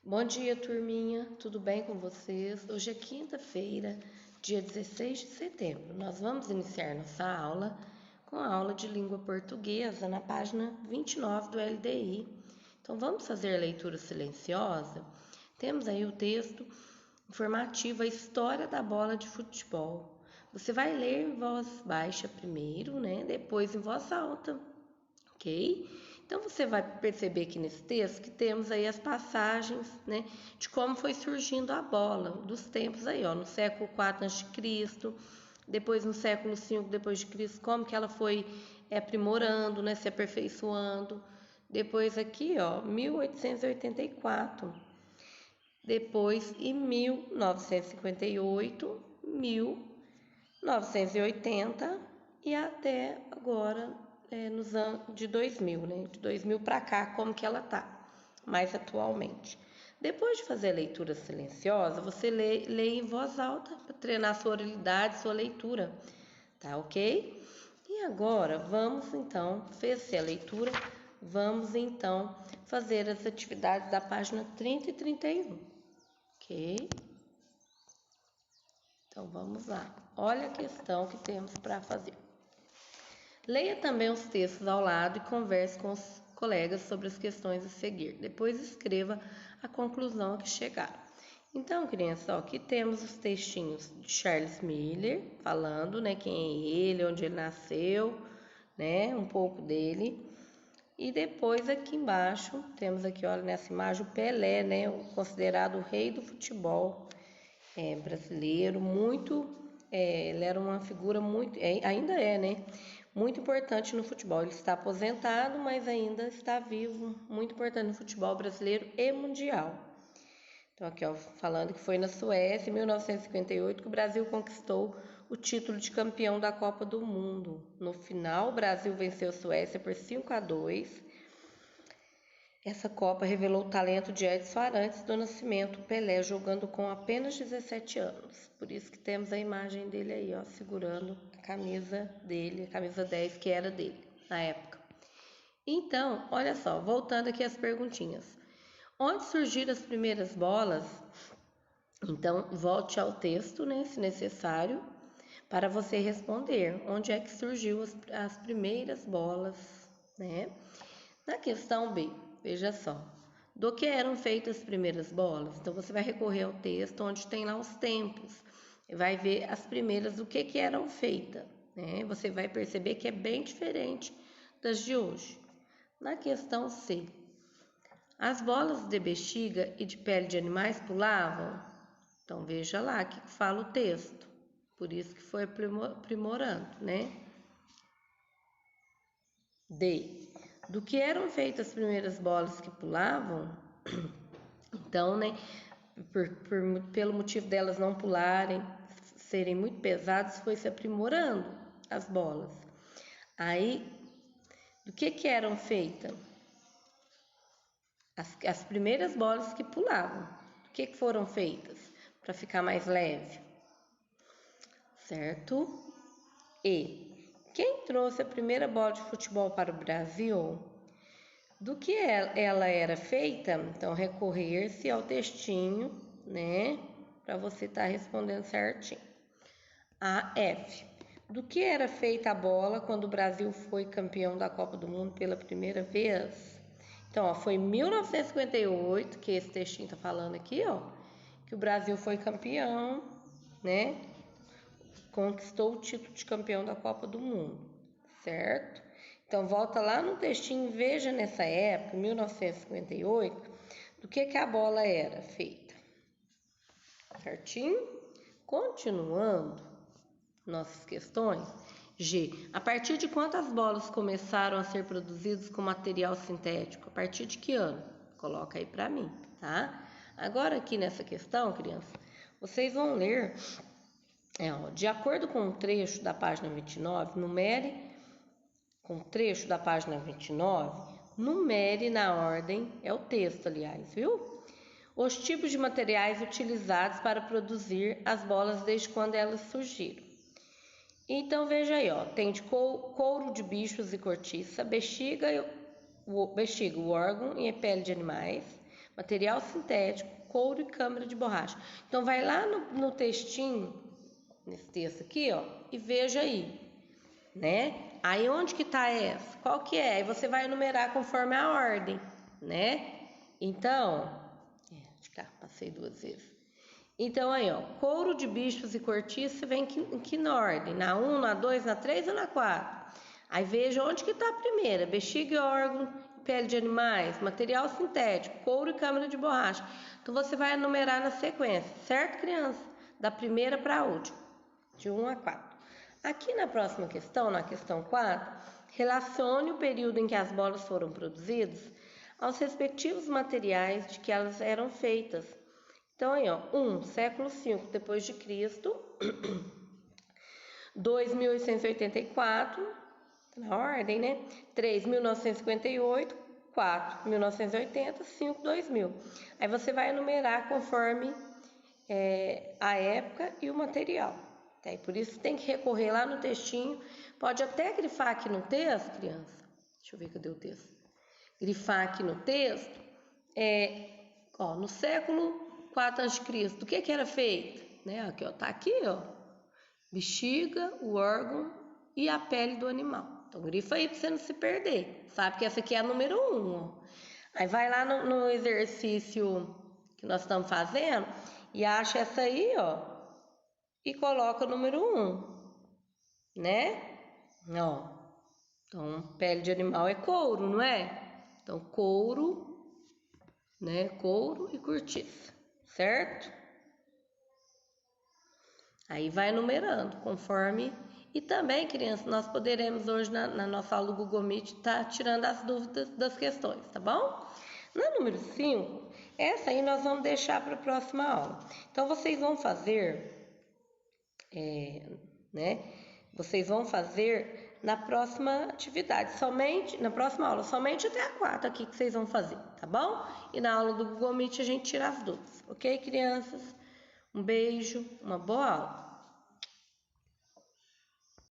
Bom dia, turminha. Tudo bem com vocês? Hoje é quinta-feira, dia 16 de setembro. Nós vamos iniciar nossa aula com a aula de língua portuguesa na página 29 do LDI. Então, vamos fazer a leitura silenciosa. Temos aí o texto informativo, a história da bola de futebol. Você vai ler em voz baixa primeiro, né? Depois em voz alta, ok? Então você vai perceber aqui nesse texto que temos aí as passagens, né, de como foi surgindo a bola, dos tempos aí, ó, no século IV a.C., depois no século V depois de Cristo, como que ela foi aprimorando, né, se aperfeiçoando. Depois aqui, ó, 1884. Depois em 1958, 1980 e até agora nos anos de 2000, né? De 2000 para cá, como que ela tá mais atualmente. Depois de fazer a leitura silenciosa, você lê em voz alta para treinar sua oralidade, sua leitura, tá ok? E agora vamos então, fez-se a leitura, vamos então fazer as atividades da página 30 e 31, ok? Então vamos lá. Olha a questão que temos para fazer. Leia também os textos ao lado e converse com os colegas sobre as questões a seguir. Depois escreva a conclusão a que chegar. Então, criança, ó, aqui temos os textinhos de Charles Miller, falando, né, quem é ele, onde ele nasceu, né, um pouco dele. E depois aqui embaixo, temos aqui, olha, nessa imagem, o Pelé, né, considerado o rei do futebol brasileiro, ele era uma figura muito, ainda é, né, muito importante no futebol. Ele está aposentado, mas ainda está vivo, muito importante no futebol brasileiro e mundial. Então aqui, ó, falando que foi na Suécia, em 1958, que o Brasil conquistou o título de campeão da Copa do Mundo. No final, o Brasil venceu a Suécia por 5-2. Essa Copa revelou o talento de Edson Arantes do Nascimento, Pelé, jogando com apenas 17 anos. Por isso que temos a imagem dele aí, ó, segurando a camisa dele, a camisa 10 que era dele na época. Então, olha só, voltando aqui às perguntinhas. Onde surgiram as primeiras bolas? Então, volte ao texto, né, se necessário, para você responder. Onde é que surgiu as primeiras bolas, né? Na questão B, veja só. Do que eram feitas as primeiras bolas? Então, você vai recorrer ao texto onde tem lá os tempos. E vai ver as primeiras do que eram feitas, né? Você vai perceber que é bem diferente das de hoje. Na questão C, as bolas de bexiga e de pele de animais pulavam? Então, veja lá que fala o texto. Por isso que foi aprimorando, né? D. Do que eram feitas as primeiras bolas que pulavam? Então, né, pelo motivo delas não pularem, serem muito pesadas, foi se aprimorando as bolas. Aí, do que eram feitas? As primeiras bolas que pulavam. Do que foram feitas? Para ficar mais leve. Certo? E quem trouxe a primeira bola de futebol para o Brasil? Do que ela era feita? Então, recorrer-se ao textinho, né? Para você estar respondendo certinho. A F. Do que era feita a bola quando o Brasil foi campeão da Copa do Mundo pela primeira vez? Então, ó, foi em 1958, que esse textinho tá falando aqui, ó, que o Brasil foi campeão, né? Conquistou o título de campeão da Copa do Mundo, certo? Então, volta lá no textinho, veja nessa época, 1958, do que a bola era feita. Certinho? Continuando nossas questões. G. A partir de quantas bolas começaram a ser produzidas com material sintético? A partir de que ano? Coloca aí para mim, tá? Agora aqui nessa questão, criança, vocês vão ler, de acordo com o trecho da página 29, numere na ordem, é o texto, aliás, viu? Os tipos de materiais utilizados para produzir as bolas desde quando elas surgiram. Então, veja aí, ó, tem de couro de bichos e cortiça, bexiga, o órgão e a pele de animais, material sintético, couro e câmara de borracha. Então, vai lá no textinho, nesse texto aqui, ó, e veja aí, né? Aí, onde que tá essa? Qual que é? Aí você vai enumerar conforme a ordem, né? Então, passei 2 vezes. Então, aí, ó, couro de bichos e cortiça vem em que ordem? Na 1, na 2, na 3 ou na 4? Aí veja onde que tá a primeira, bexiga e órgão, pele de animais, material sintético, couro e câmara de borracha. Então, você vai enumerar na sequência, certo, criança? Da primeira para a última, de 1 a 4. Aqui na próxima questão, na questão 4, relacione o período em que as bolas foram produzidas aos respectivos materiais de que elas eram feitas. Então, aí, ó, 1, século V depois de Cristo, 2, 1884, na ordem, né? 3, 1958, 4, 1980, 5, 2000. Aí você vai enumerar conforme a época e o material. Tá? E por isso tem que recorrer lá no textinho. Pode até grifar aqui no texto, criança. Deixa eu ver cadê o texto. Grifar aqui no texto. No século 4 a.C., do que era feito? Né? Aqui, ó, tá aqui, ó. Bexiga, o órgão e a pele do animal. Então, grifa aí para você não se perder. Sabe que essa aqui é a número 1. Ó. Aí vai lá no exercício que nós estamos fazendo e acha essa aí, ó. E coloca o número 1. Né? Ó. Então, pele de animal é couro, não é? Então, couro, né? Couro e cortiça. Certo? Aí vai numerando conforme. E também, crianças, nós poderemos hoje na nossa aula do Google Meet estar tirando as dúvidas das questões, tá bom? Na número 5, essa aí nós vamos deixar para a próxima aula. Então, vocês vão fazer, Vocês vão fazer na próxima atividade, na próxima aula, somente até a 4 aqui que vocês vão fazer, tá bom? E na aula do Google Meet a gente tira as dúvidas, ok, crianças? Um beijo, uma boa aula.